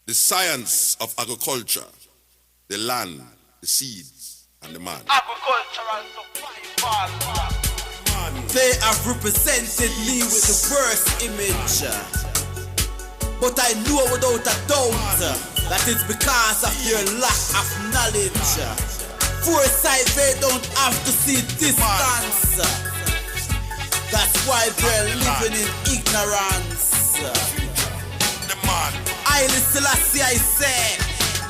The science of agriculture, the land, the seeds, and the man. Agricultural survival. They have represented me with the worst image. But I know without a doubt that it's because of your lack of knowledge. Foresight, they don't have to see distance. That's why they're living in ignorance. The man. I Selassie, I say,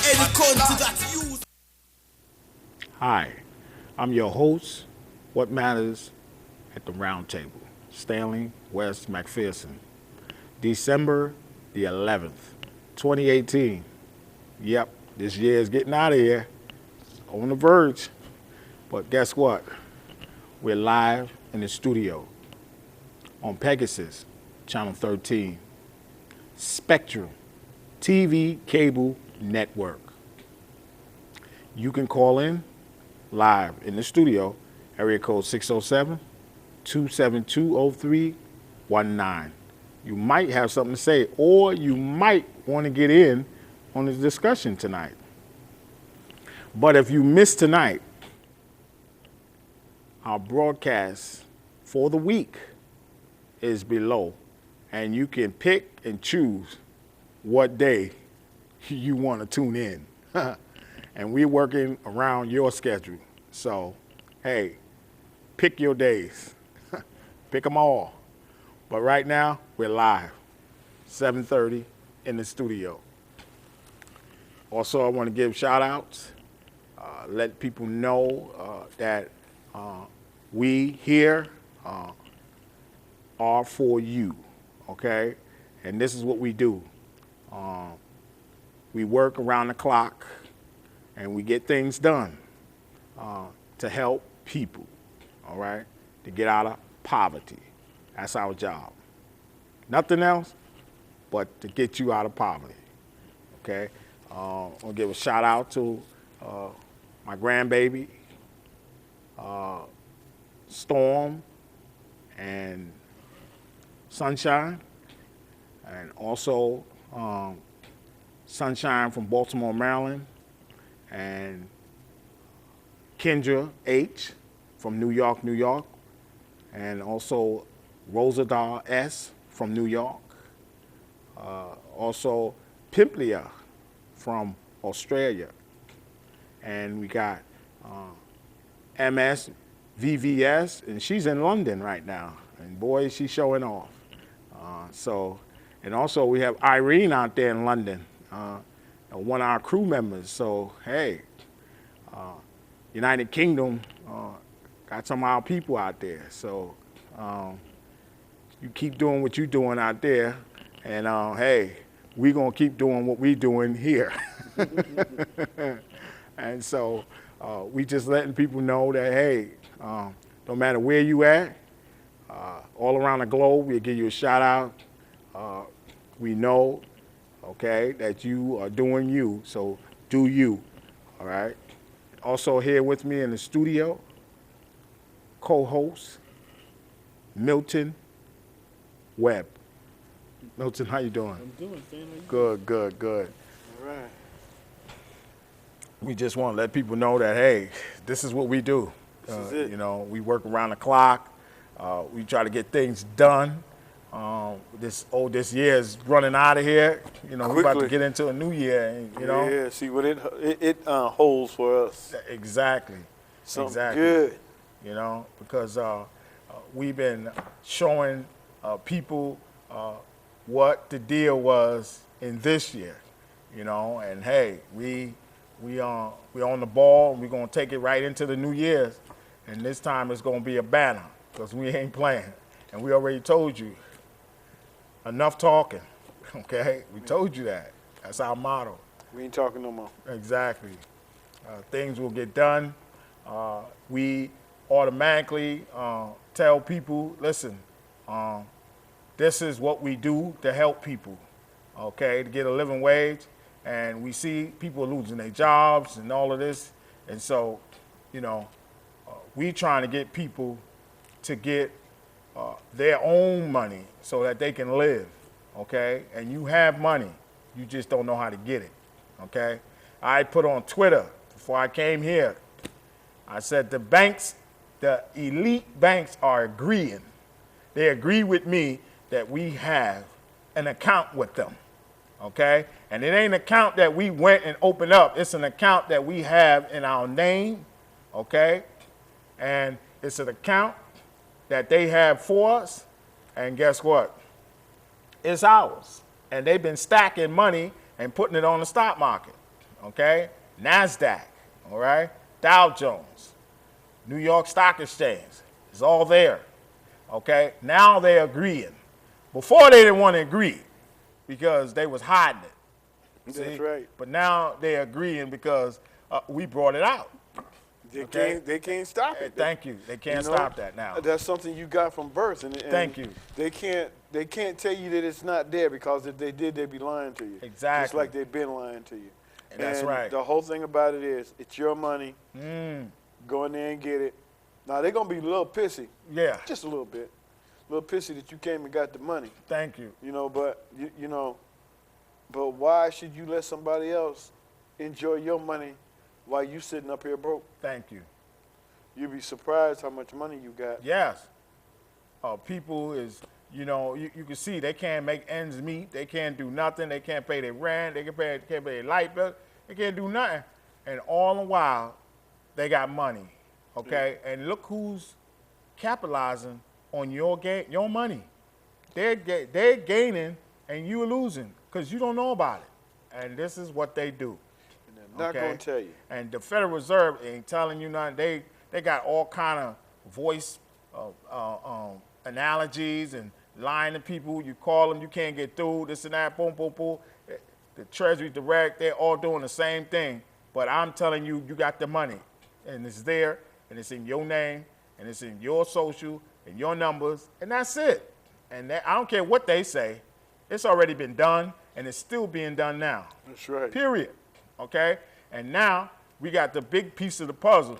any country that use. Hi, I'm your host, What Matters at the Roundtable, Stanley West McPherson. December the 11th, 2018. Yep, this year is getting out of here, on the verge. But guess what? We're live in the studio on Pegasus, Channel 13, Spectrum TV Cable Network. You can call in live in the studio, area code 607-272-0319. You might have something to say, or you might want to get in on the discussion tonight. But if you miss tonight, our broadcast for the week is below, and you can pick and choose what day you want to tune in. And we're working around your schedule. So, hey, pick your days. Pick them all. But right now, we're live, 7:30 in the studio. Also, I want to give shout-outs, let people know that we here are for you, okay? And this is what we do. We work around the clock, and we get things done to help people, all right, to get out of poverty. That's our job. Nothing else but to get you out of poverty, okay? I'll give a shout out to my grandbaby, Storm and Sunshine, and also Sunshine from Baltimore, Maryland, and Kendra H. from New York, New York, and also Rosadar S. from New York, also Pimplia from Australia, and we got MS VVS, and she's in London right now, and boy, she's showing off. And also we have Irene out there in London, one of our crew members. So hey, United Kingdom got some of our people out there. So you keep doing what you're doing out there, and hey, we're gonna keep doing what we're doing here. And so we just letting people know that, hey, no matter where you at, all around the globe, we'll give you a shout out. We know, okay, that you are doing you, so do you, all right? Also here with me in the studio, co-host, Milton, Webb. Milton, how you doing? I'm doing, Stanley. Good, good, good. All right. We just want to let people know that, hey, this is what we do. This is it. You know, we work around the clock. We try to get things done. This year is running out of here. You know, we're about to get into a new year. You know. Yeah. See what it holds for us. Exactly. Something exactly. good. You know, because we've been showing people what the deal was in this year. You know, and hey, we on the ball. We're gonna take it right into the new year, and this time it's gonna be a banner because we ain't playing, and we already told you. Enough talking, okay? We told you that. That's our motto. We ain't talking no more. Exactly. Things will get done. We automatically tell people, listen, this is what we do to help people, okay, to get a living wage. And we see people losing their jobs and all of this. And so, you know, we trying to get people to get their own money so that they can live, okay? And you have money, You just don't know how to get it, okay? I put on Twitter before I came here, I said the banks, the elite banks are agreeing. They agree with me that we have an account with them, okay? And it ain't an account that we went and opened up. It's an account that we have in our name, okay? And it's an account that they have for us, and guess what? It's ours. And they've been stacking money and putting it on the stock market, okay? NASDAQ, all right? Dow Jones, New York Stock Exchange, it's all there, okay? Now they're agreeing. Before they didn't want to agree because they was hiding it. That's right. But now they're agreeing because we brought it out. They can't stop it. Thank you. They can't stop that now. That's something you got from birth. And Thank you. They can't tell you that it's not there, because if they did, they'd be lying to you. Exactly. Just like they've been lying to you. That's right. The whole thing about it is, it's your money. Go in there and get it. Now, they're going to be a little pissy. Yeah. Just a little bit. A little pissy that you came and got the money. Thank you. But, but why should you let somebody else enjoy your money while you sitting up here broke? Thank you. You'd be surprised how much money you got. Yes. People is, you can see they can't make ends meet. They can't do nothing. They can't pay their rent. They can't pay their light bill. They can't do nothing. And all the while, they got money, okay? And look who's capitalizing on your money. They're gaining and you're losing because you don't know about it. And this is what they do. And they're not going to tell you. And the Federal Reserve ain't telling you nothing. They got all kind of voice analogies and lying to people. You call them, you can't get through, this and that, boom, boom, boom. The Treasury Direct, they're all doing the same thing. But I'm telling you, you got the money. And it's there, and it's in your name, and it's in your social, and your numbers, and that's it. And I don't care what they say. It's already been done, and it's still being done now. That's right. Period. Okay? And now we got the big piece of the puzzle,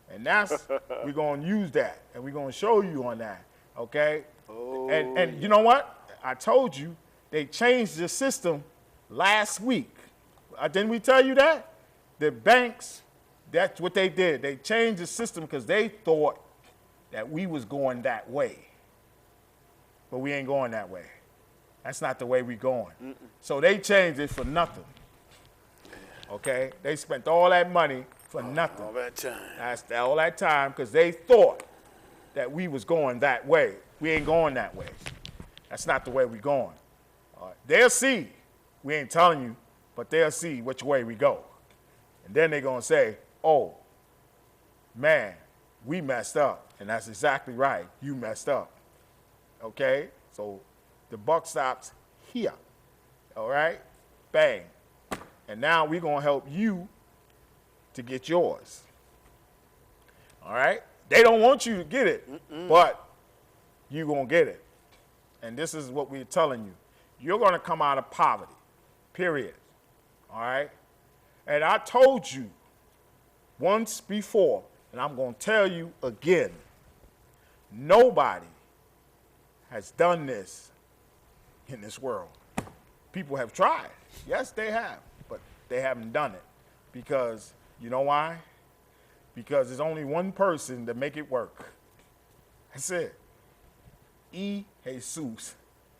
and that's, we're going to use that, and we're going to show you on that. Okay? Oh, And you know what? I told you they changed the system last week. Didn't we tell you that? The banks, that's what they did. They changed the system because they thought that we was going that way. But we ain't going that way. That's not the way we going. So they changed it for nothing. Okay? They spent all that money for nothing. all that time. That's all that time because they thought that we was going that way. We ain't going that way. That's not the way we going. They'll see. We ain't telling you, but they'll see which way we go. And then they're going to say, oh, man, we messed up. And that's exactly right. You messed up. Okay? So the buck stops here. All right? Bang. And now we're going to help you to get yours. All right? They don't want you to get it, but you're going to get it. And this is what we're telling you. You're going to come out of poverty, period. All right? And I told you once before, and I'm going to tell you again, nobody has done this in this world. People have tried. Yes, they have, but they haven't done it. Because, you know why? Because there's only one person to make it work. That's it. Y Jesus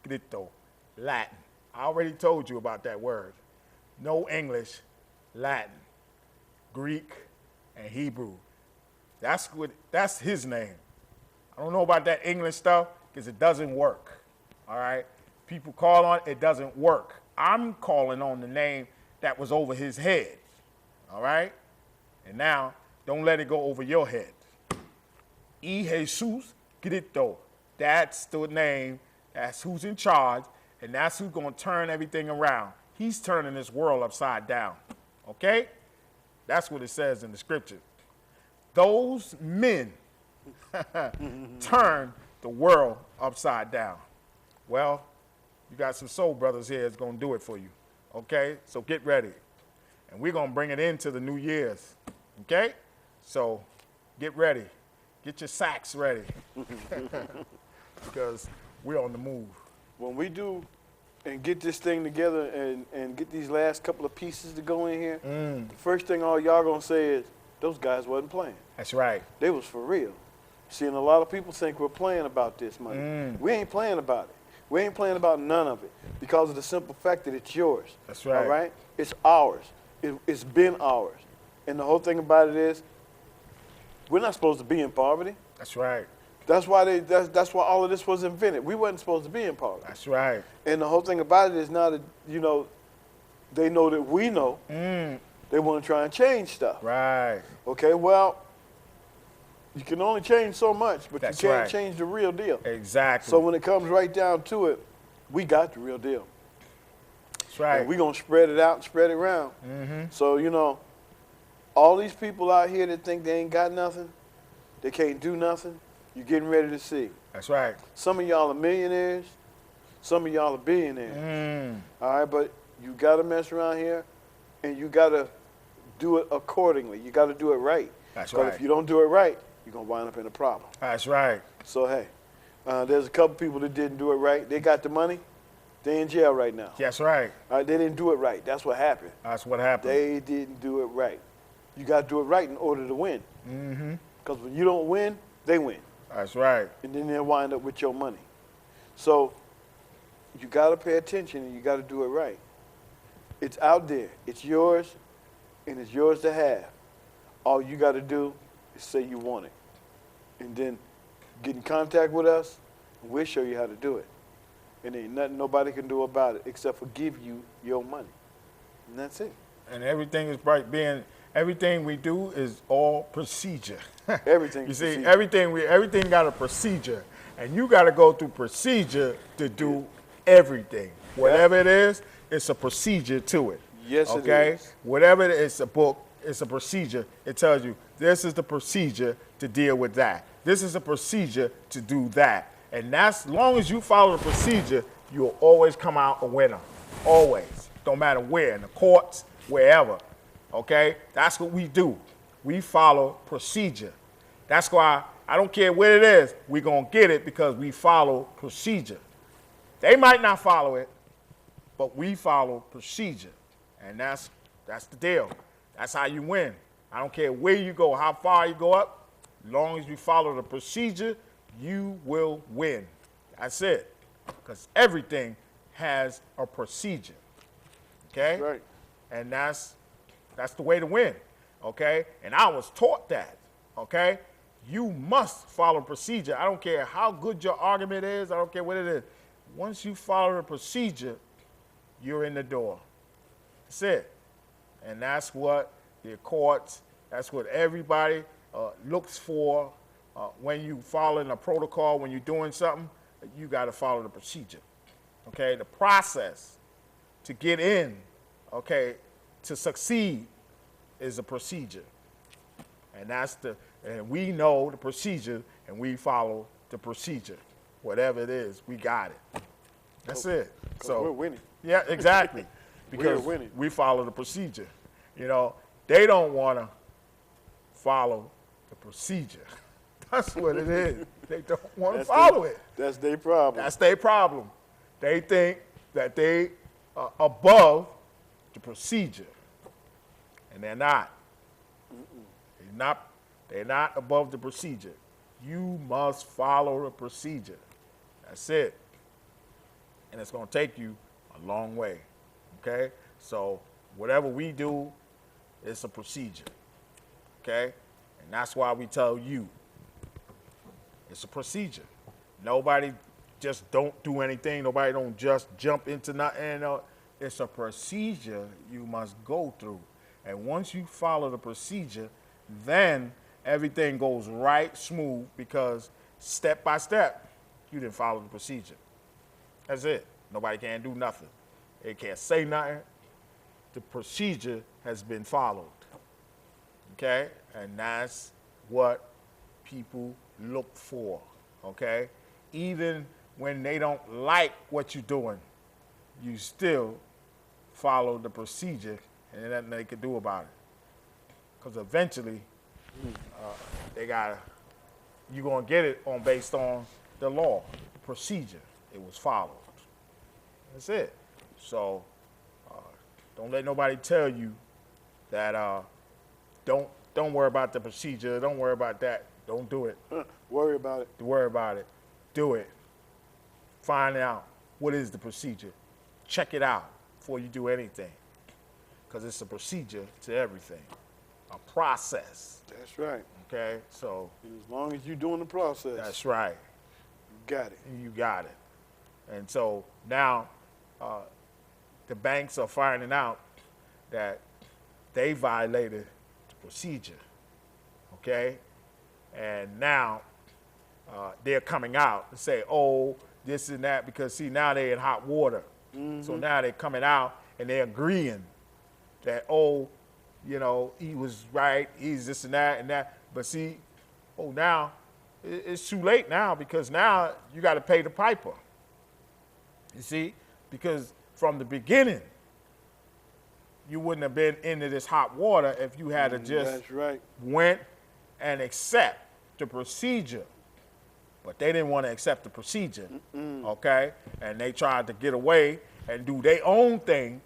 Cristo, Latin. I already told you about that word. No English, Latin, Greek, and Hebrew. That's his name. I don't know about that English stuff because it doesn't work. All right? People call on it, it doesn't work. I'm calling on the name that was over his head. All right? And now, don't let it go over your head. Y Jesus Cristo. That's the name. That's who's in charge. And that's who's going to turn everything around. He's turning this world upside down. Okay? That's what it says in the scripture. Those men turn the world upside down. Well, you got some soul brothers here that's going to do it for you. Okay? So get ready. And we're going to bring it into the New Year's. Okay? So get ready. Get your sacks ready. Because we're on the move. When we do and get this thing together and get these last couple of pieces to go in here, the first thing all y'all gonna say is, those guys wasn't playing. That's right. They was for real. See, and a lot of people think we're playing about this money. We ain't playing about it. We ain't playing about none of it because of the simple fact that it's yours. That's right. All right? It's ours. It's been ours. And the whole thing about it is, we're not supposed to be in poverty. That's right. That's why that's why all of this was invented. We wasn't supposed to be in poverty. That's right. And the whole thing about it is now that, you know, they know that we know, they want to try and change stuff. Right. Okay, well, you can only change so much, but That's you can't right. change the real deal. Exactly. So when it comes right down to it, we got the real deal. That's right. And we're going to spread it out and spread it around. So, you know, all these people out here that think they ain't got nothing, they can't do nothing, you're getting ready to see. That's right. Some of y'all are millionaires. Some of y'all are billionaires. All right, but you got to mess around here, and you got to do it accordingly. You got to do it right. That's But right. if you don't do it right, you're going to wind up in a problem. That's right. So, hey, there's a couple people that didn't do it right. They got the money. They in jail right now. That's right. All right, they didn't do it right. That's what happened. That's what happened. They didn't do it right. You got to do it right in order to win. Because when you don't win, they win. That's right. And then they'll wind up with your money. So you got to pay attention and you got to do it right. It's out there. It's yours, and it's yours to have. All you got to do is say you want it. And then get in contact with us, and we'll show you how to do it. And ain't nothing nobody can do about it except for give you your money. And that's it. And everything is right. Everything we do is all procedure. Everything. You see, procedure. everything got a procedure, and you got to go through procedure to do everything. Whatever it is, it's a procedure to it. Yes, okay? it is. Whatever it is, it's a book, it's a procedure. It tells you this is the procedure to deal with that. This is a procedure to do that. And that's, as long as you follow the procedure, you'll always come out a winner. Always. Don't matter where, in the courts, wherever. Okay? That's what we do. We follow procedure. That's why I don't care what it is, we're going to get it because we follow procedure. They might not follow it, but we follow procedure. And that's the deal. That's how you win. I don't care where you go, how far you go up, as long as you follow the procedure, you will win. That's it. Because everything has a procedure. Okay? Right. And that's the way to win. Okay? And I was taught that. Okay? You must follow procedure. I don't care how good your argument is. I don't care what it is. Once you follow the procedure, you're in the door. That's it. And that's what the courts, that's what everybody looks for when you following a protocol, when you're doing something, you got to follow the procedure. Okay? The process to get in, okay, to succeed is a procedure. And we know the procedure and we follow the procedure. Whatever it is, we got it. That's it. So we're winning. Yeah, exactly. Because We're winning. we follow the procedure. You know, they don't want to follow the procedure. That's what it is. They don't want to follow it. That's their problem. That's their problem. They think that they are above the procedure, and they're not. They're not above the procedure. You must follow the procedure. That's it. And it's going to take you a long way. Okay? So whatever we do, it's a procedure. Okay? And that's why we tell you it's a procedure. Nobody just don't do anything. Nobody don't just jump into nothing. It's a procedure you must go through. And once you follow the procedure, then everything goes right smooth because step by step, you didn't follow the procedure. That's it. Nobody can do nothing. They can't say nothing. The procedure has been followed. Okay? And that's what people look for. Okay? Even when they don't like what you're doing, you still follow the procedure and there's nothing they can do about it. Because eventually, you're going to get it based on the law, procedure. It was followed. That's it. So don't let nobody tell you that don't worry about the procedure. Don't worry about that. Don't do it. Worry about it. Worry about it. Do it. Find out what is the procedure. Check it out before you do anything, because it's a procedure to everything, a process. That's right. Okay, so And as long as you're doing the process, that's right. you got it. You got it. And so now the banks are finding out that they violated the procedure. Okay, and now they're coming out and say, oh, this and that, because see, now they're in hot water. So now they're coming out and they're agreeing that, oh, you know, he was right, he's this and that. But see, oh, now it's too late now, because now you got to pay the piper. You see, because from the beginning, you wouldn't have been into this hot water if you had to just That's right. went and accept the procedure. But they didn't want to accept the procedure, okay? And they tried to get away and do their own thing,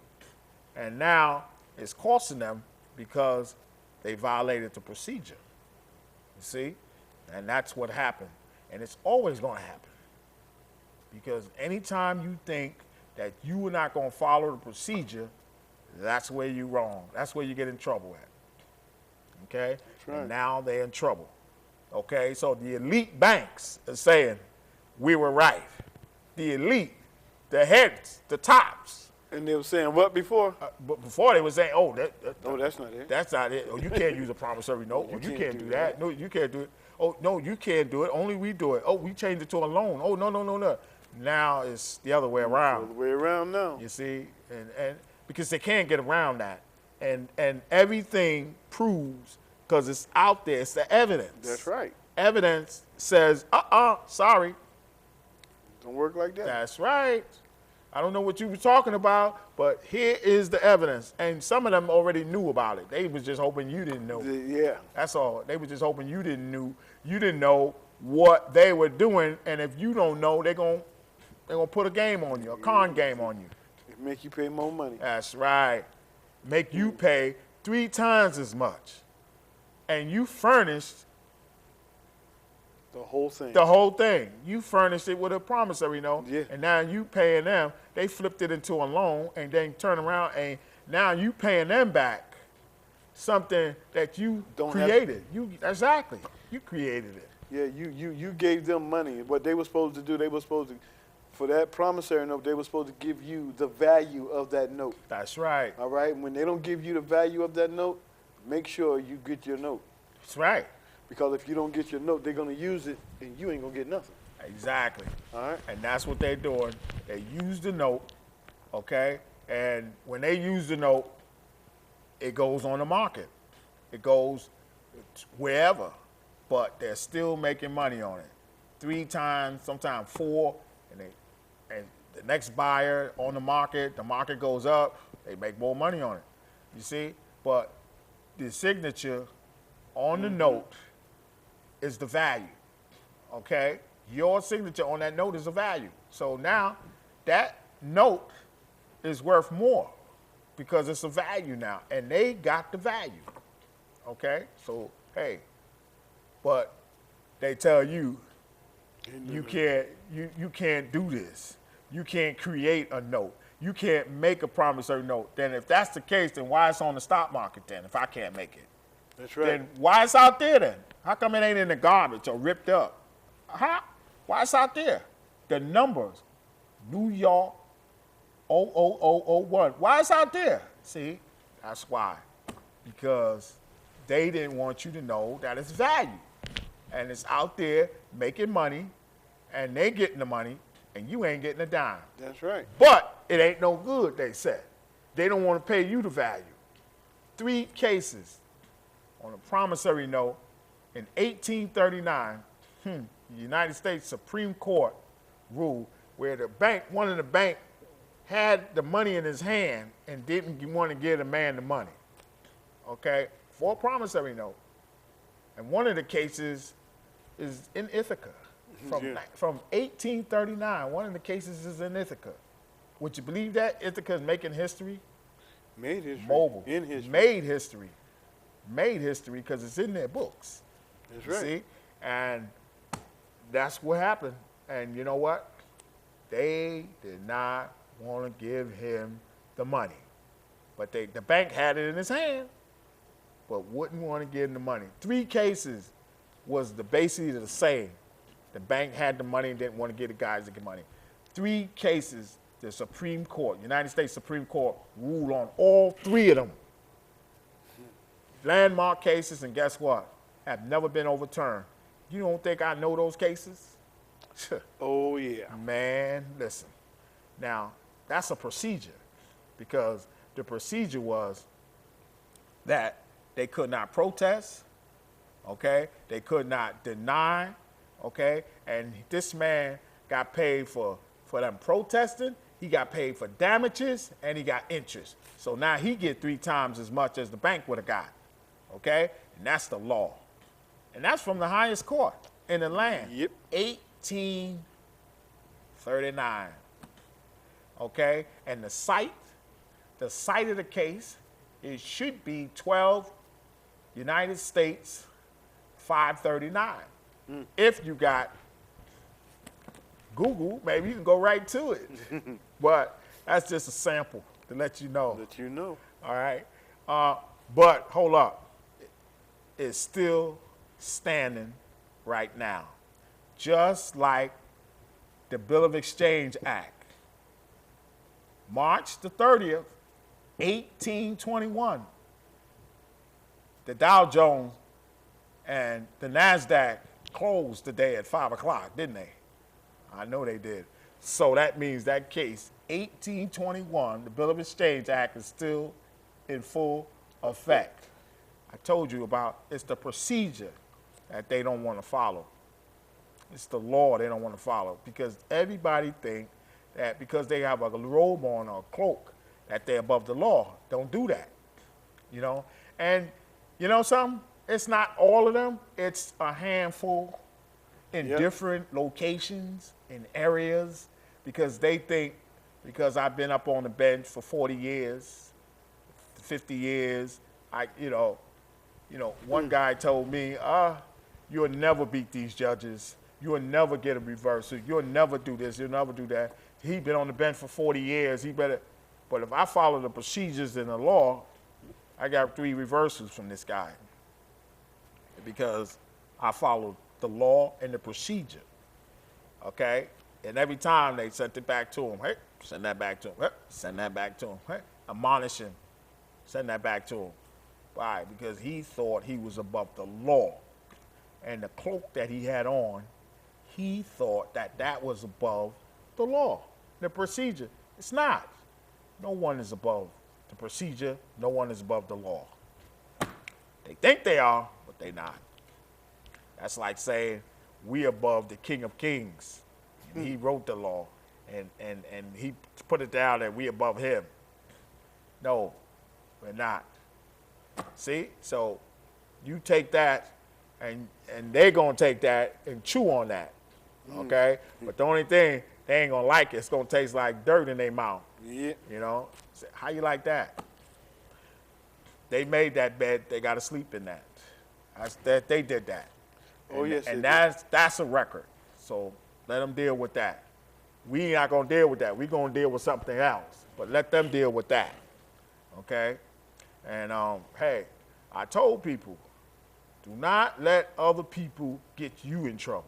and now it's costing them because they violated the procedure. You see? And that's what happened. And it's always going to happen. Because anytime you think that you are not going to follow the procedure, that's where you're wrong. That's where you get in trouble at. Okay? That's right. And now they're in trouble. Okay? So the elite banks are saying, we were right. The elite, the heads, the tops. And they were saying what before? But before they were saying, oh, That's not it. that's not it. Oh, you can't use a promissory note. Oh, you can't do that. No, you can't do it. Oh, no, you can't do it. Only we do it. Oh, we changed it to a loan. Oh, no. Now it's the other way around. The way around now. You see, and because they can't get around that, and everything proves, because it's out there. It's the evidence. That's right. Evidence says, sorry. Don't work like that. That's right. I don't know what you were talking about, but here is the evidence. And some of them already knew about it. They was just hoping you didn't know. Yeah. That's all. They were just hoping you didn't know what they were doing. And if you don't know, they're gonna put a game on you, a con game on you. It make you pay more money. That's right. Make you pay 3 times as much. And you furnished The whole thing. the whole thing. You furnished it with a promissory note. Yeah. And now you paying them. They flipped it into a loan and then turn around and now you paying them back something that you created. Exactly. You created it. Yeah, you gave them money. What they were supposed to do, for that promissory note, they were supposed to give you the value of that note. That's right. All right? When they don't give you the value of that note, make sure you get your note. That's right. Because if you don't get your note, they're going to use it, and you ain't going to get nothing. Exactly. All right? And that's what they're doing. They use the note, okay? And when they use the note, it goes on the market. It goes wherever. But they're still making money on it. 3 times, sometimes 4, and the next buyer on the market goes up, they make more money on it. You see? But the signature on the note is the value, okay? Your signature on that note is a value. So now that note is worth more because it's a value now, and they got the value, okay? So, hey, but they tell you, you can't do this. You can't create a note. You can't make a promissory note. Then if that's the case, then why it's on the stock market then if I can't make it? That's right. Then why it's out there then? How come it ain't in the garbage or ripped up? Why it's out there? The numbers, New York 00001. Why it's out there? See, that's why. Because they didn't want you to know that it's value. And it's out there making money, and they getting the money, and you ain't getting a dime. That's right. But it ain't no good, they said. They don't want to pay you the value. 3 cases on a promissory note in 1839, the United States Supreme Court ruled where one of the bank had the money in his hand and didn't want to give the man the money, okay, for a promissory note. And one of the cases is in Ithaca from 1839. One of the cases is in Ithaca, Would you believe that? Ithaca's making history. Made history. Mobile. In history. Made history. Made history because it's in their books. That's You right. See? And that's what happened. And you know what? They did not want to give him the money. But the bank had it in his hand, but wouldn't want to give him the money. 3 cases was basically the same. The bank had the money and didn't want to give the guys the money. 3 cases, the Supreme Court, United States Supreme Court, ruled on all 3 of them. Landmark cases, and guess what? Have never been overturned. You don't think I know those cases? Oh, yeah. Man, listen. Now, that's a procedure because the procedure was that they could not protest, okay? They could not deny, okay? And this man got paid for them protesting. He got paid for damages, and he got interest. So now he get 3 times as much as the bank would have got, okay? And that's the law. And that's from the highest court in the land. Yep. 1839, okay? And the site of the case, it should be 12 United States 539. If you got Google, maybe you can go right to it. But that's just a sample to let you know. Let you know. All right. But hold up. It's still standing right now. Just like the Bill of Exchange Act. March the 30th, 1821. The Dow Jones and the NASDAQ closed today at 5 o'clock, didn't they? I know they did. So that means that case, 1821, the Bill of Exchange Act is still in full effect. I told you about it's the procedure that they don't want to follow. It's the law they don't want to follow because everybody think that because they have a robe on or a cloak that they're above the law. Don't do that, you know? And you know something? It's not all of them. It's a handful in different locations, in areas, because they think because I've been up on the bench for 40 years, 50 years, one guy told me, you'll never beat these judges. You'll never get a reversal. You'll never do this. You'll never do that. He's been on the bench for 40 years. He better. But if I follow the procedures in the law, I got 3 reversals from this guy because I followed the law and the procedure. Okay? And every time they sent it back to him, hey, send that back to him. Hey, send that back to him. Hey, admonish him. Send that back to him. Why? Because he thought he was above the law. And the cloak that he had on, he thought that was above the law, the procedure. It's not. No one is above the procedure. No one is above the law. They think they are, but they're not. That's like saying we above the King of Kings. He wrote the law, and he put it down that we above him. No, we're not. See? So you take that, and they're going to take that and chew on that, okay? But the only thing, they ain't going to like it. It's going to taste like dirt in their mouth. Yeah. You know? How you like that? They made that bed. They got to sleep in that. They did that. Oh, yes, And they did. that's a record. So let them deal with that. We not going to deal with that. We're going to deal with something else. But let them deal with that, okay? And, hey, I told people, do not let other people get you in trouble.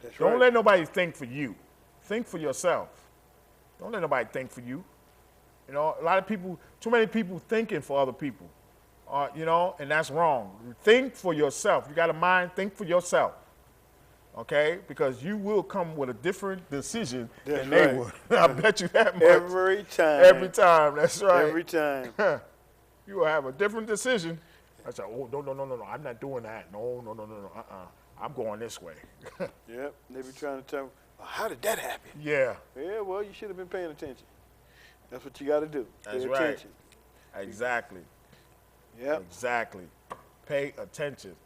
That's Don't right. let nobody think for you. Think for yourself. Don't let nobody think for you. You know, a lot of people, too many people thinking for other people, and that's wrong. Think for yourself. You got a mind, think for yourself, okay? Because you will come with a different decision than they would. I bet you that much. Every time. Every time, that's right. Every time. You will have a different decision. I said, oh, no, I'm not doing that. No, I'm going this way. Yep. They be trying to tell me, well, how did that happen? Yeah. Yeah, well, you should have been paying attention. That's what you got to do. That's Pay right. attention. Exactly. Yep. Exactly. Pay attention.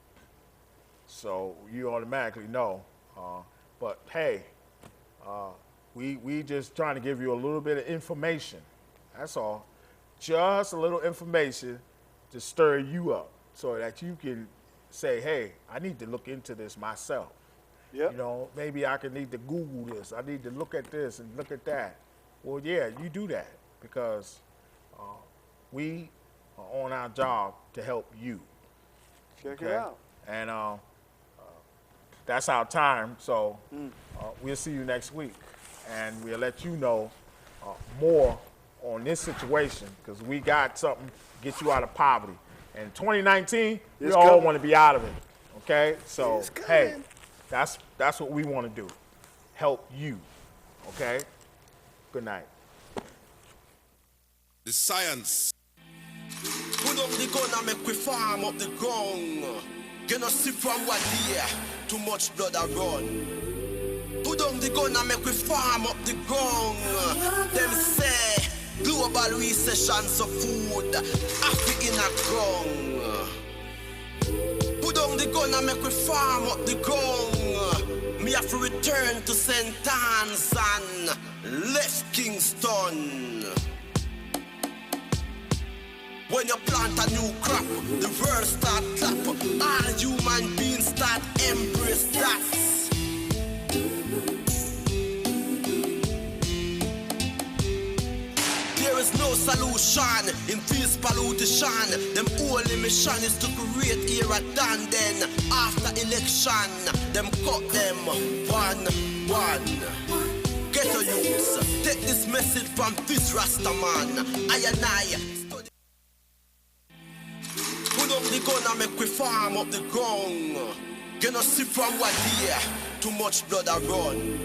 So you automatically know. But hey, We just trying to give you a little bit of information. That's all. Just a little information to stir you up so that you can say, hey, I need to look into this myself. Yep. You know, maybe I can need to Google this. I need to look at this and look at that. Well, yeah, you do that because we are on our job to help you. Check it out. And that's our time. So we'll see you next week. And we'll let you know more on this situation because we got something to get you out of poverty. And 2019, we It's all coming. want to be out of it. Okay? So, It's coming. hey, that's what we want to do. Help you. Okay? Good night. The science. Put up the gun and make we farm up the ground. Gonna see from what year, too much blood a run. Put down the gun and make we farm up the ground. Them say global recession of food, Africa in a ground. Put down the gun and make we farm up the ground. Me have to return to St. Anne's and left Kingston. When you plant a new crop, the world start clap. All human beings start embrace that. There is no solution in this pollution. Them only mission is to create era done. Then after election, them cut them one. Get a youths, take this message from this Rasta man. I and I. Put up the gun and make we farm up the ground. Gonna see from what year, too much blood a run.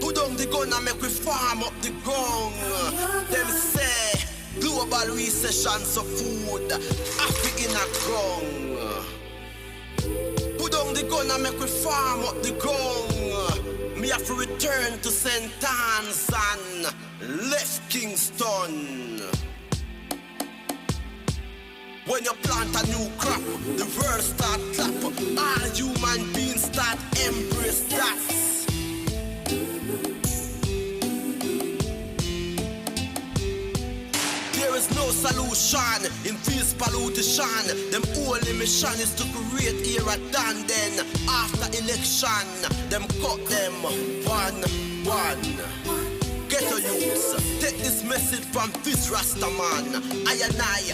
Put down the gun and make we farm up the ground. Them say global recession of food, Africa in a ground. Put down the gun and make we farm up the ground. Me have to return to St. Anne's and left Kingston. When you plant a new crop, the world start clap. All human beings start embrace that. There is no solution in this pollution. Them only mission is to create era done. Then after election, them cut them one. Get a youths, take this message from this Rasta man. I and I.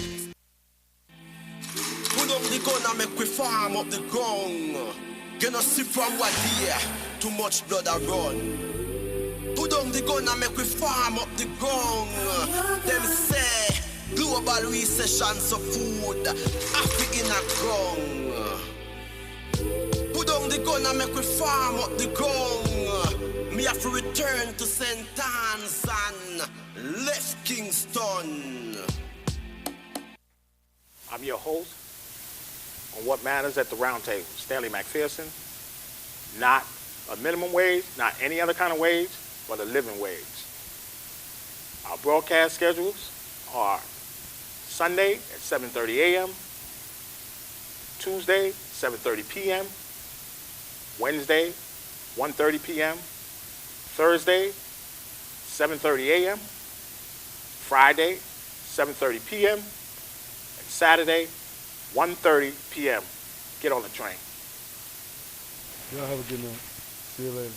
Put up the gun and make we farm up the ground. Gonna see from what year, too much blood a run. Put down the gun and make we farm up the ground. Them say global recession of food, Africa in a ground. Put down the gun and make we farm up the ground. Me have to return to St. Anne's and left Kingston. I'm your host on What Matters at the Roundtable, Stanley McPherson. Not a minimum wage, not any other kind of wage, but a living wage. Our broadcast schedules are Sunday at 7:30 a.m., Tuesday, 7:30 p.m., Wednesday, 1:30 p.m., Thursday, 7:30 a.m., Friday, 7:30 p.m., and Saturday, 1:30 p.m. Get on the train. Y'all have a good night. See you later.